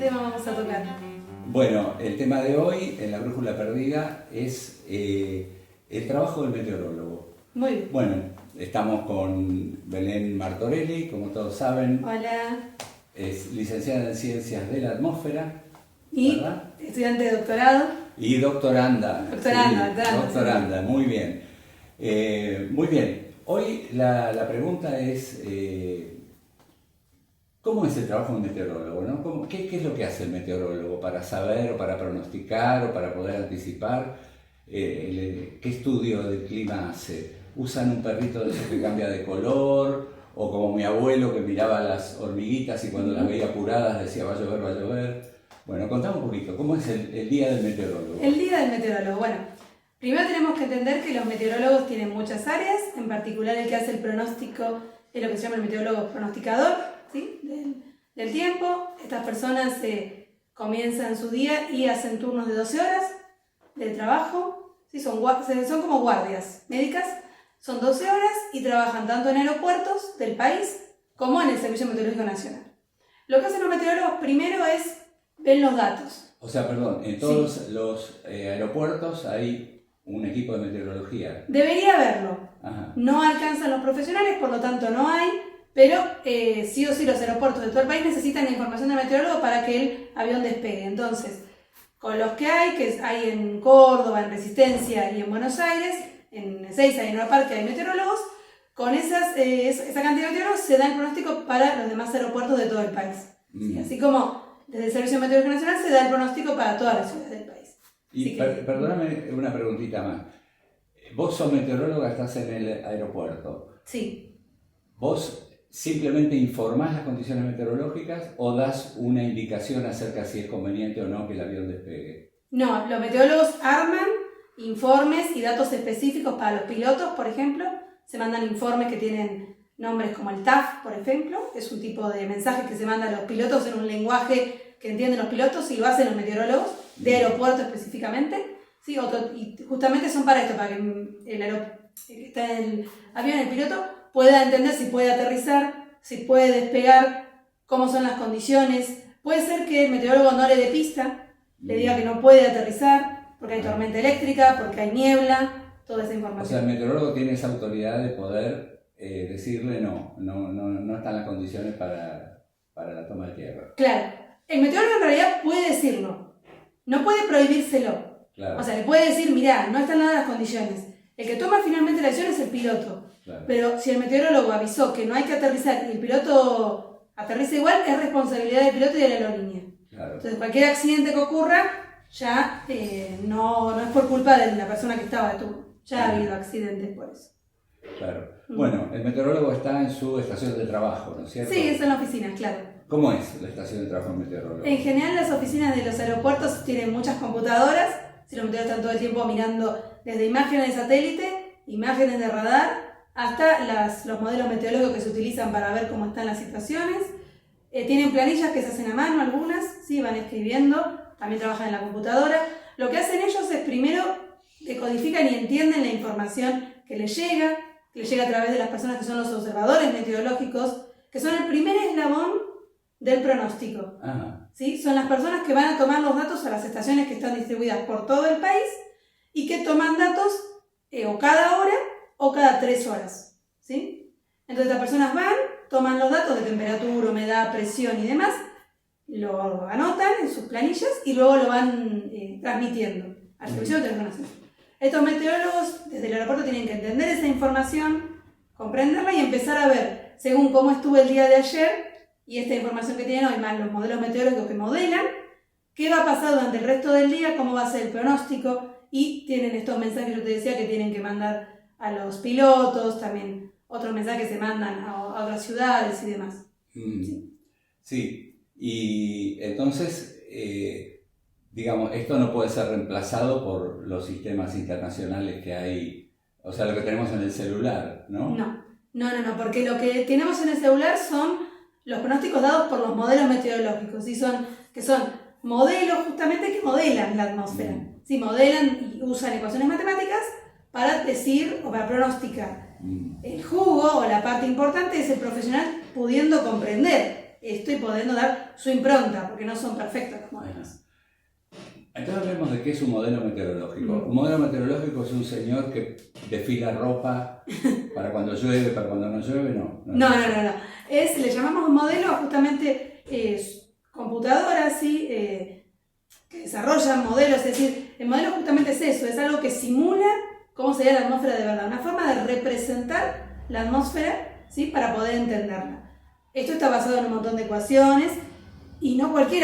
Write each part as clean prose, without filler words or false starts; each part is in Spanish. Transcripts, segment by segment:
tema vamos a tocar? Bueno, el tema de hoy en la Brújula Perdida es el trabajo del meteorólogo. Muy bien. Bueno, estamos con Belén Martorelli, como todos saben. Hola. Es licenciada en Ciencias de la Atmósfera. Y ¿verdad? estudiante de doctorado. Y doctoranda. Doctoranda, muy bien. Muy bien. Hoy la pregunta es, ¿cómo es el trabajo de un meteorólogo, ¿no? ¿Qué es lo que hace el meteorólogo para saber o para pronosticar o para poder anticipar? ¿Qué estudio del clima hace? ¿Usan un perrito de esos que cambia de color? ¿O como mi abuelo que miraba las hormiguitas y cuando las veía apuradas decía va a llover, va a llover? Bueno, contame un poquito, ¿cómo es el día del meteorólogo? El día del meteorólogo. Bueno, primero tenemos que entender que los meteorólogos tienen muchas áreas, en particular el que hace el pronóstico es lo que se llama el meteorólogo pronosticador, ¿sí? del tiempo. Estas personas comienzan su día y hacen turnos de 12 horas de trabajo, ¿sí? Son como guardias médicas, son 12 horas y trabajan tanto en aeropuertos del país como en el Servicio Meteorológico Nacional. Lo que hacen los meteorólogos primero es ver los datos. O sea, perdón, en todos los aeropuertos hay un equipo de meteorología. Debería haberlo. Ajá. No alcanzan los profesionales, por lo tanto no hay, pero sí o sí los aeropuertos de todo el país necesitan la información del meteorólogo para que el avión despegue. Entonces, con los que hay en Córdoba, en Resistencia y en Buenos Aires, en Ezeiza y en Nueva Parque hay meteorólogos, con esa cantidad de meteorólogos se da el pronóstico para los demás aeropuertos de todo el país. ¿Sí? Así como desde el Servicio Meteorológico Nacional se da el pronóstico para todas las ciudades del país. Y perdóname una preguntita más. Vos sos meteoróloga, estás en el aeropuerto. Sí. ¿Vos simplemente informás las condiciones meteorológicas o das una indicación acerca si es conveniente o no que el avión despegue? No, los meteorólogos arman informes y datos específicos para los pilotos, por ejemplo. Se mandan informes que tienen nombres como el TAF, por ejemplo. Es un tipo de mensaje que se manda a los pilotos en un lenguaje que entienden los pilotos y lo hacen los meteorólogos, de aeropuerto específicamente. ¿Sí? Y justamente son para esto, para que el que está en el avión, el piloto, pueda entender si puede aterrizar, si puede despegar, cómo son las condiciones. Puede ser que el meteorólogo no le dé pista, le diga que no puede aterrizar, porque hay tormenta eléctrica, porque hay niebla, toda esa información. O sea, el meteorólogo tiene esa autoridad de poder decirle no están las condiciones para la toma de tierra. Claro, el meteorólogo en realidad puede decirlo, no puede prohibírselo. Claro. O sea, le puede decir, mirá, no están dadas las condiciones. El que toma finalmente la decisión es el piloto. Claro. Pero si el meteorólogo avisó que no hay que aterrizar y el piloto aterriza igual, es responsabilidad del piloto y de la aerolínea. Claro. Entonces, cualquier accidente que ocurra, ya no es por culpa de la persona que estaba de turno. Ya ha habido accidentes por eso. Claro. Bueno, el meteorólogo está en su estación de trabajo, ¿no es cierto? Sí, está en la oficina, claro. ¿Cómo es la estación de trabajo del meteorólogo? En general, las oficinas de los aeropuertos tienen muchas computadoras. Si los meteorólogos están todo el tiempo mirando desde imágenes de satélite, imágenes de radar, hasta los modelos meteorológicos que se utilizan para ver cómo están las situaciones. Tienen planillas que se hacen a mano algunas, ¿sí? Van escribiendo, también trabajan en la computadora. Lo que hacen ellos es primero decodifican y entienden la información que les llega a través de las personas que son los observadores meteorológicos, que son el primer eslabón del pronóstico. ¿Sí? Son las personas que van a tomar los datos a las estaciones que están distribuidas por todo el país y que toman datos o cada hora o cada 3 horas. ¿Sí? Entonces las personas van, toman los datos de temperatura, humedad, presión y demás, lo anotan en sus planillas y luego lo van transmitiendo al Servicio de Meteorología Nacional. Estos meteorólogos desde el aeropuerto tienen que entender esa información, comprenderla y empezar a ver, según cómo estuvo el día de ayer y esta información que tienen hoy, más los modelos meteorológicos que modelan, qué va a pasar durante el resto del día, cómo va a ser el pronóstico, y tienen estos mensajes que yo te decía que tienen que mandar a los pilotos, también otros mensajes que se mandan a otras ciudades y demás. Sí, y entonces, digamos, esto no puede ser reemplazado por los sistemas internacionales que hay, o sea, lo que tenemos en el celular, ¿no? No, porque lo que tenemos en el celular son los pronósticos dados por los modelos meteorológicos, ¿sí? que son modelos justamente que modelan la atmósfera. Sí, modelan y usan ecuaciones matemáticas para decir o para pronosticar. El jugo o la parte importante es el profesional pudiendo comprender esto y pudiendo dar su impronta, porque no son perfectos los modelos. Entonces hablemos de qué es un modelo meteorológico. Un modelo meteorológico es un señor que desfila ropa para cuando llueve, para cuando no llueve, no. No. Le llamamos modelo justamente computadoras, ¿sí? Que desarrollan modelos, es decir, el modelo justamente es eso, es algo que simula cómo sería la atmósfera de verdad, una forma de representar la atmósfera, ¿sí? Para poder entenderla. Esto está basado en un montón de ecuaciones y no cualquier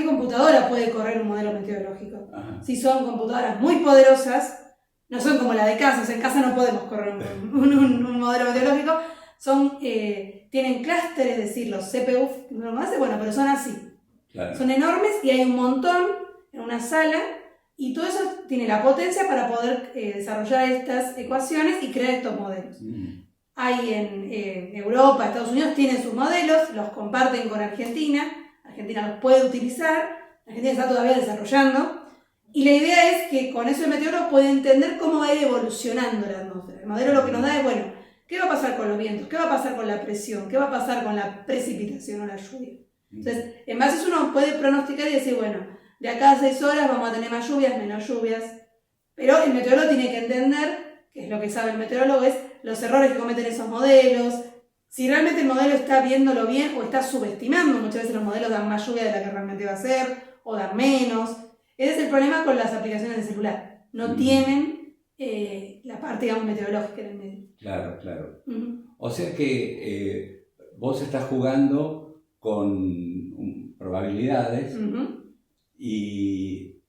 computadora puede correr un modelo meteorológico. Si son computadoras muy poderosas, no son como la de casa, o sea, en casa no podemos correr un modelo meteorológico, tienen clústeres, es decir, los CPU, no lo hace, bueno, pero son así. Claro. Son enormes y hay un montón en una sala y todo eso tiene la potencia para poder desarrollar estas ecuaciones y crear estos modelos. Hay en Europa, Estados Unidos tienen sus modelos, los comparten con Argentina los puede utilizar, Argentina está todavía desarrollando y la idea es que con eso el meteorólogo puede entender cómo va a ir evolucionando la atmósfera. El modelo lo que nos da es, bueno, ¿qué va a pasar con los vientos? ¿Qué va a pasar con la presión? ¿Qué va a pasar con la precipitación o la lluvia? Entonces, en base a eso uno puede pronosticar y decir, bueno, de acá a 6 horas vamos a tener más lluvias, menos lluvias. Pero el meteorólogo tiene que entender, que es lo que sabe el meteorólogo, es los errores que cometen esos modelos, si realmente el modelo está viéndolo bien o está subestimando. Muchas veces los modelos dan más lluvia de la que realmente va a ser, o dan menos. Ese es el problema con las aplicaciones de celular. No tienen la parte, digamos, meteorológica en el medio. Claro. O sea que vos estás jugando con probabilidades y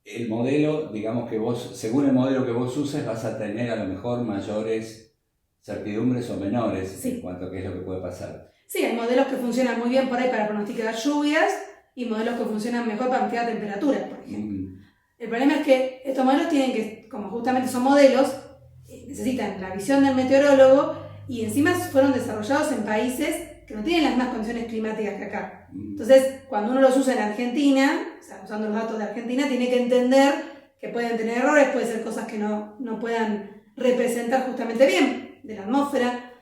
el modelo, digamos que vos, según el modelo que vos uses, vas a tener a lo mejor mayores certidumbres o menores en cuanto a qué es lo que puede pasar. Sí, hay modelos que funcionan muy bien por ahí para pronosticar lluvias y modelos que funcionan mejor para pronosticar temperaturas, por ejemplo. El problema es que estos modelos tienen que, como justamente son modelos, necesitan la visión del meteorólogo y encima fueron desarrollados en países que no tienen las mismas condiciones climáticas que acá. Entonces, cuando uno los usa en Argentina, o sea, usando los datos de Argentina, tiene que entender que pueden tener errores, puede ser cosas que no puedan representar justamente bien de la atmósfera.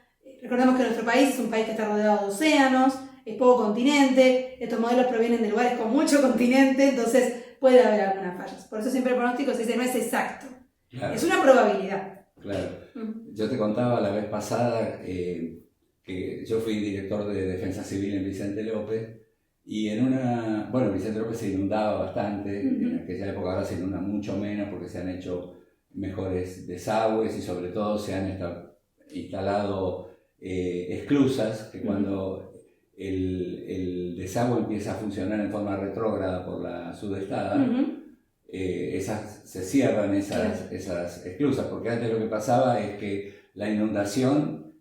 Recordemos que nuestro país es un país que está rodeado de océanos, es poco continente, estos modelos provienen de lugares con mucho continente, entonces puede haber algunas fallas. Por eso siempre el pronóstico se dice no es exacto, es una probabilidad. Claro. Yo te contaba la vez pasada que yo fui director de Defensa Civil en Vicente López y Vicente López se inundaba bastante, en aquella época ahora se inunda mucho menos porque se han hecho mejores desagües y sobre todo se han instalado esclusas que cuando el desagüe empieza a funcionar en forma retrógrada por la sudestada, se cierran esas esclusas, porque antes lo que pasaba es que la inundación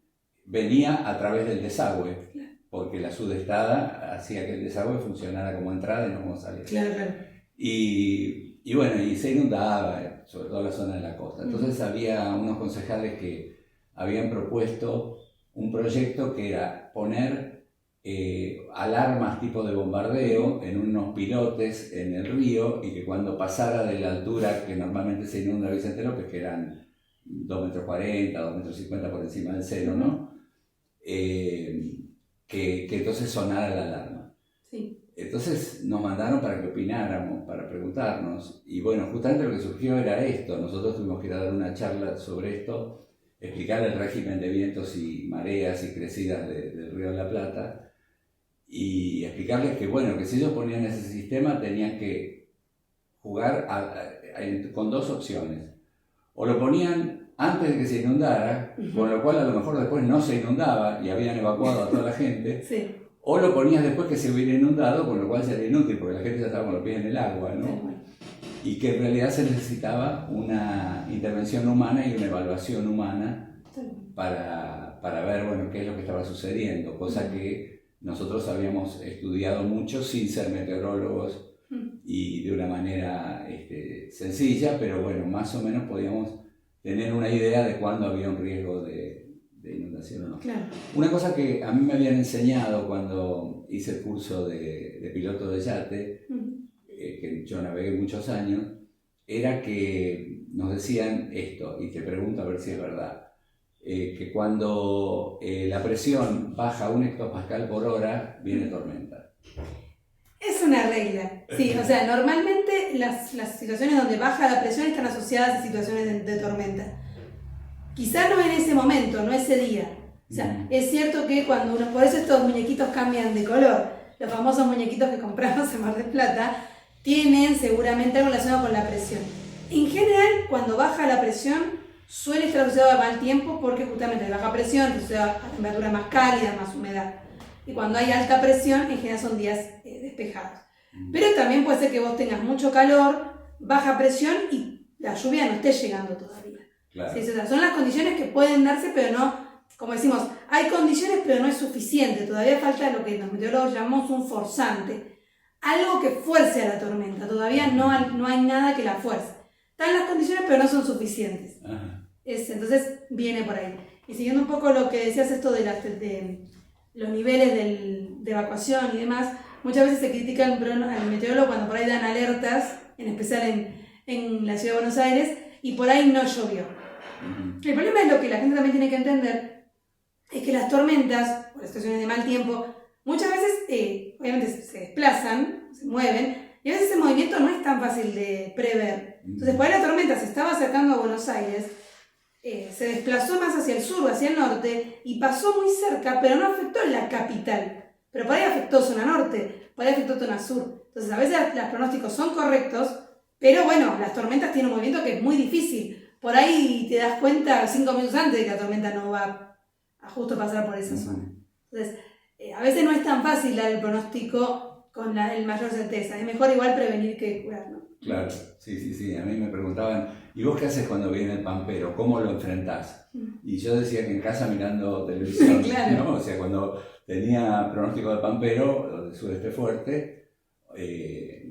venía a través del desagüe, porque la sudestada hacía que el desagüe funcionara como entrada y no como salida. Y se inundaba, sobre todo la zona de la costa. Entonces había unos concejales que habían propuesto un proyecto que era poner alarmas tipo de bombardeo en unos pilotes en el río y que cuando pasara de la altura que normalmente se inunda Vicente López, que eran 2,40 metros, 2,50 metros por encima del cero, ¿no? Que entonces sonara la alarma. Sí. Entonces nos mandaron para que opináramos, para preguntarnos, y bueno, justamente lo que surgió era esto. Nosotros tuvimos que ir a dar una charla sobre esto, explicar el régimen de vientos y mareas y crecidas del río de la Plata, y explicarles que bueno, que si ellos ponían ese sistema tenían que jugar con dos opciones. O lo ponían antes de que se inundara, con lo cual a lo mejor después no se inundaba y habían evacuado a toda la gente. Sí. O lo ponías después que se hubiera inundado, con lo cual sería inútil, porque la gente ya estaba con los pies en el agua, ¿no? Y que en realidad se necesitaba una intervención humana y una evaluación humana para ver, bueno, qué es lo que estaba sucediendo, cosa que nosotros habíamos estudiado mucho sin ser meteorólogos y de una manera sencilla, pero bueno, más o menos podíamos tener una idea de cuándo había un riesgo de inundación o no. Claro. Una cosa que a mí me habían enseñado cuando hice el curso de piloto de yate, que yo navegué muchos años, era que nos decían esto, y te pregunto a ver si es verdad. que cuando la presión baja a 1 hectopascal por hora, viene tormenta. Es una regla, sí, o sea, normalmente las situaciones donde baja la presión están asociadas a situaciones de tormenta. Quizá no en ese momento, no ese día. O sea, es cierto que cuando uno, por eso estos muñequitos cambian de color. Los famosos muñequitos que compramos en Mar del Plata tienen seguramente algo relacionado con la presión. En general, cuando baja la presión, suele estar asociado a mal tiempo porque justamente la baja presión se asocia a temperatura más cálida, más humedad. Y cuando hay alta presión, en general son días despejados. Pero también puede ser que vos tengas mucho calor, baja presión y la lluvia no esté llegando todavía. Claro. Sí, o sea, son las condiciones que pueden darse, pero no, como decimos, hay condiciones pero no es suficiente. Todavía falta lo que los meteorólogos llamamos un forzante. Algo que fuerce a la tormenta. Todavía no hay nada que la fuerce. Están las condiciones pero no son suficientes. Entonces viene por ahí. Y siguiendo un poco lo que decías, esto de los niveles de evacuación y demás, muchas veces se critica al meteorólogo cuando por ahí dan alertas, en especial en la ciudad de Buenos Aires, y por ahí no llovió. El problema es lo que la gente también tiene que entender, es que las tormentas, o las situaciones de mal tiempo, muchas veces obviamente se desplazan, se mueven, y a veces ese movimiento no es tan fácil de prever. Entonces, por ahí la tormenta se estaba acercando a Buenos Aires, se desplazó más hacia el sur o hacia el norte y pasó muy cerca, pero no afectó la capital. Pero por ahí afectó zona norte, por ahí afectó zona sur. Entonces a veces los pronósticos son correctos, pero bueno, las tormentas tienen un movimiento que es muy difícil. Por ahí te das cuenta 5 minutos antes de que la tormenta no va a justo pasar por esa zona. Entonces, a veces no es tan fácil dar el pronóstico con el mayor certeza. Es mejor igual prevenir que curar, ¿no? Claro, sí. A mí me preguntaban, ¿y vos qué haces cuando viene el pampero? ¿Cómo lo enfrentás? Y yo decía que en casa mirando televisión, claro. ¿no? O sea, cuando tenía pronóstico de pampero, o de sudeste fuerte,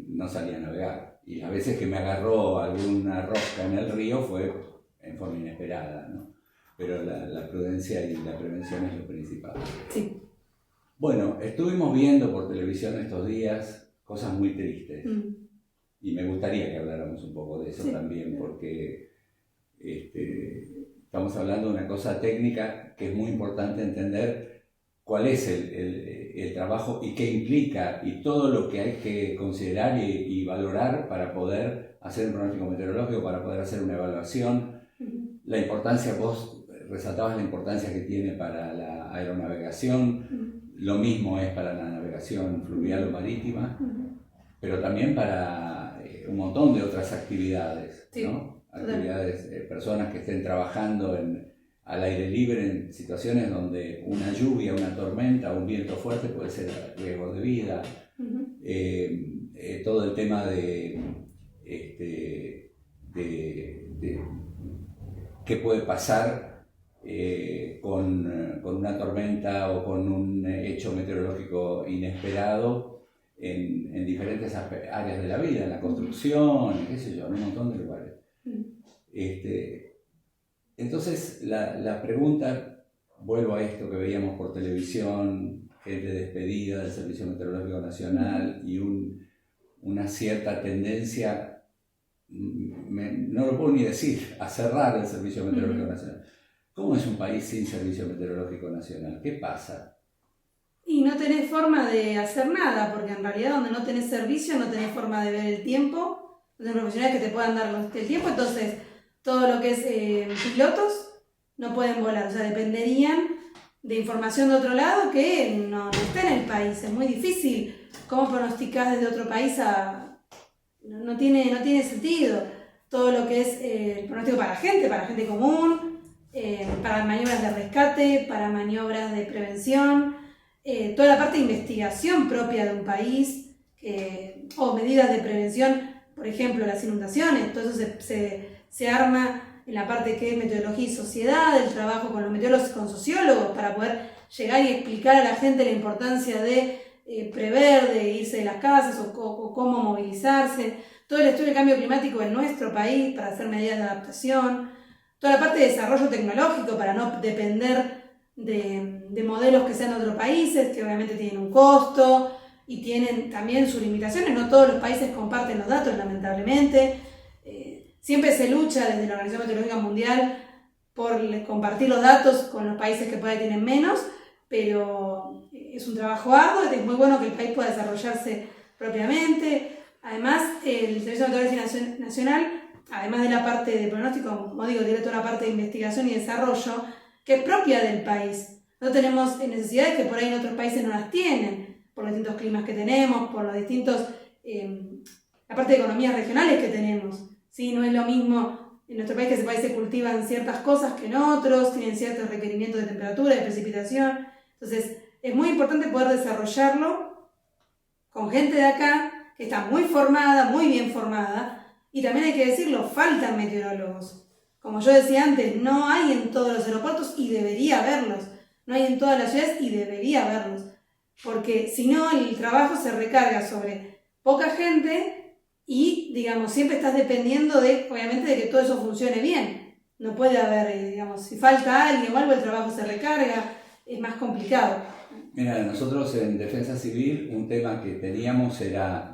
no salía a navegar. Y a veces que me agarró alguna rosca en el río fue en forma inesperada, ¿no? Pero la prudencia y la prevención es lo principal. Sí. Bueno, estuvimos viendo por televisión estos días cosas muy tristes. Y me gustaría que habláramos un poco de eso también, porque estamos hablando de una cosa técnica que es muy importante entender cuál es el trabajo y qué implica y todo lo que hay que considerar y valorar para poder hacer un pronóstico meteorológico, para poder hacer una evaluación. La importancia, vos resaltabas la importancia que tiene para la aeronavegación, lo mismo es para la navegación fluvial o marítima, pero también para un montón de otras actividades, ¿no? Actividades, personas que estén trabajando al aire libre en situaciones donde una lluvia, una tormenta o un viento fuerte puede ser riesgo de vida. Todo el tema de qué puede pasar con una tormenta o con un hecho meteorológico inesperado en diferentes áreas de la vida, en la construcción, qué sé yo, en un montón de lugares. Entonces, la pregunta, vuelvo a esto que veíamos por televisión, gente despedida del Servicio Meteorológico Nacional y una cierta tendencia, no lo puedo ni decir, a cerrar el Servicio Meteorológico Nacional. ¿Cómo es un país sin Servicio Meteorológico Nacional? ¿Qué pasa? Y no tenés forma de hacer nada, porque en realidad donde no tenés servicio no tenés forma de ver el tiempo, no tenés profesionales que te puedan dar el tiempo, entonces todo lo que es pilotos no pueden volar, o sea, dependerían de información de otro lado que no está en el país, es muy difícil. ¿Cómo pronosticás desde otro país no tiene sentido? Todo lo que es el pronóstico para gente común, para maniobras de rescate, para maniobras de prevención, toda la parte de investigación propia de un país, o medidas de prevención, por ejemplo, las inundaciones, todo eso se arma en la parte que es meteorología y sociedad, el trabajo con los meteorólogos, con sociólogos, para poder llegar y explicar a la gente la importancia de prever, de irse de las casas o cómo movilizarse, todo el estudio del cambio climático en nuestro país para hacer medidas de adaptación, toda la parte de desarrollo tecnológico para no depender de modelos que sean de otros países, que obviamente tienen un costo y tienen también sus limitaciones. No todos los países comparten los datos, lamentablemente. Siempre se lucha desde la Organización Meteorológica Mundial por compartir los datos con los países que por ahí tienen menos, pero es un trabajo arduo, es muy bueno que el país pueda desarrollarse propiamente. Además, el Servicio Meteorológico Nacional, además de la parte de pronóstico, como digo, tiene toda la parte de investigación y desarrollo, que es propia del país. No tenemos necesidades que por ahí en otros países no las tienen, por los distintos climas que tenemos, por los distintos, la parte de economías regionales que tenemos. ¿Sí? No es lo mismo en nuestro país, que se cultivan ciertas cosas que en otros, tienen ciertos requerimientos de temperatura, de precipitación. Entonces, es muy importante poder desarrollarlo con gente de acá, que está muy formada, muy bien formada, y también hay que decirlo, faltan meteorólogos. Como yo decía antes, no hay en todos los aeropuertos y debería haberlos. No hay en todas las ciudades y debería haberlos. Porque si no, el trabajo se recarga sobre poca gente y, digamos, siempre estás dependiendo de, obviamente, de que todo eso funcione bien. No puede haber, digamos, si falta alguien o algo, el trabajo se recarga, es más complicado. Mira, nosotros en Defensa Civil un tema que teníamos era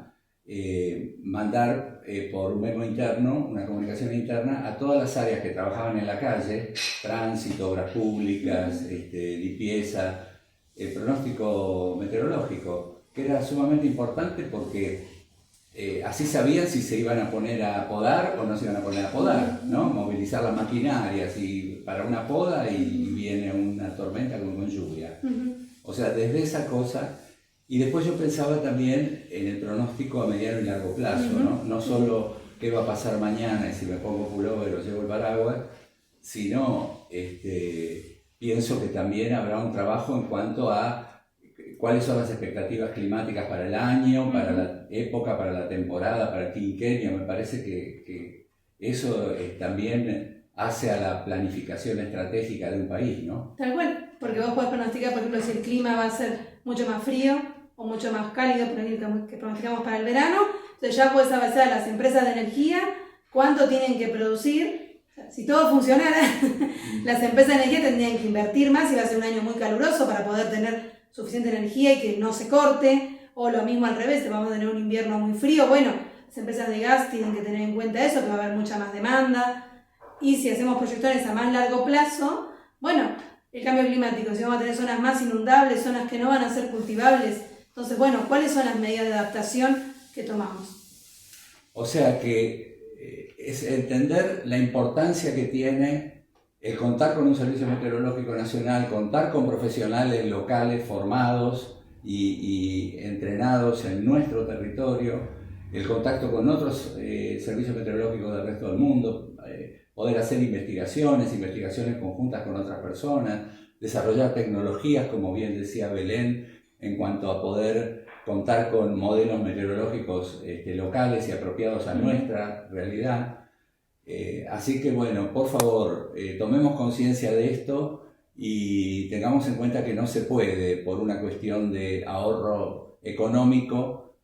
mandar por un memo interno, una comunicación interna, a todas las áreas que trabajaban en la calle, tránsito, obras públicas, limpieza, el pronóstico meteorológico, que era sumamente importante porque así sabían si se iban a poner a podar o no se iban a poner a podar, ¿no? Movilizar las maquinarias y para una poda y viene una tormenta con lluvia. O sea, desde esa cosa. Y después yo pensaba también en el pronóstico a mediano y largo plazo, ¿no? No solo qué va a pasar mañana y si me pongo pullover o llevo el paraguas, sino pienso que también habrá un trabajo en cuanto a cuáles son las expectativas climáticas para el año, para la época, para la temporada, para el quinquenio. Me parece que eso también hace a la planificación estratégica de un país, ¿no? Tal cual, porque vos podés pronosticar, por ejemplo, si el clima va a ser mucho más frío o mucho más cálido, que pronosticamos para el verano, entonces ya podés avanzar a las empresas de energía cuánto tienen que producir. O sea, si todo funcionara, las empresas de energía tendrían que invertir más y va a ser un año muy caluroso para poder tener suficiente energía y que no se corte, o lo mismo al revés, vamos a tener un invierno muy frío. Bueno, las empresas de gas tienen que tener en cuenta eso, que va a haber mucha más demanda, y si hacemos proyecciones a más largo plazo, bueno, el cambio climático, si vamos a tener zonas más inundables, zonas que no van a ser cultivables, entonces, bueno, ¿cuáles son las medidas de adaptación que tomamos? O sea que es entender la importancia que tiene el contar con un servicio meteorológico nacional, contar con profesionales locales formados y entrenados en nuestro territorio, el contacto con otros servicios meteorológicos del resto del mundo, poder hacer investigaciones conjuntas con otras personas, desarrollar tecnologías, como bien decía Belén, en cuanto a poder contar con modelos meteorológicos locales y apropiados a nuestra realidad. Así que bueno, por favor, tomemos conciencia de esto y tengamos en cuenta que no se puede, por una cuestión de ahorro económico,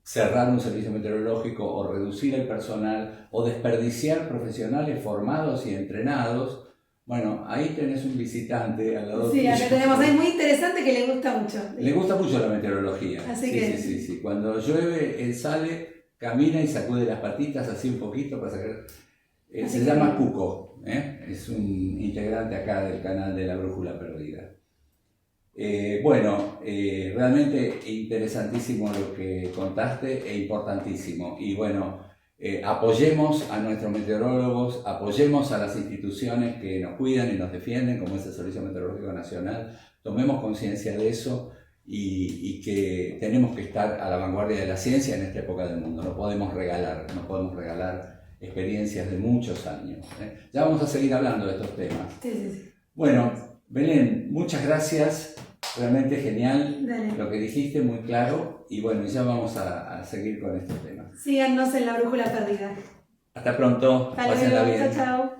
cerrar un servicio meteorológico o reducir el personal o desperdiciar profesionales formados y entrenados. Bueno, ahí tenés un visitante al lado tuyo. Sí, acá tenemos, es muy interesante, que le gusta mucho. Le gusta mucho la meteorología. Así que... Sí. Cuando llueve, él sale, camina y sacude las patitas así un poquito para sacar... se llama Cuco, es un integrante acá del canal de La Brújula Perdida. Realmente interesantísimo lo que contaste e importantísimo. Y bueno, apoyemos a nuestros meteorólogos, apoyemos a las instituciones que nos cuidan y nos defienden, como es el Servicio Meteorológico Nacional. Tomemos conciencia de eso y que tenemos que estar a la vanguardia de la ciencia en esta época del mundo. No podemos regalar experiencias de muchos años. Ya vamos a seguir hablando de estos temas. Sí. Bueno, Belén, muchas gracias. Realmente genial. Dale. Lo que dijiste, muy claro. Y bueno, ya vamos a seguir con estos temas. Síganos en La Brújula Perdida. Hasta pronto. Pásenla bien. Chao.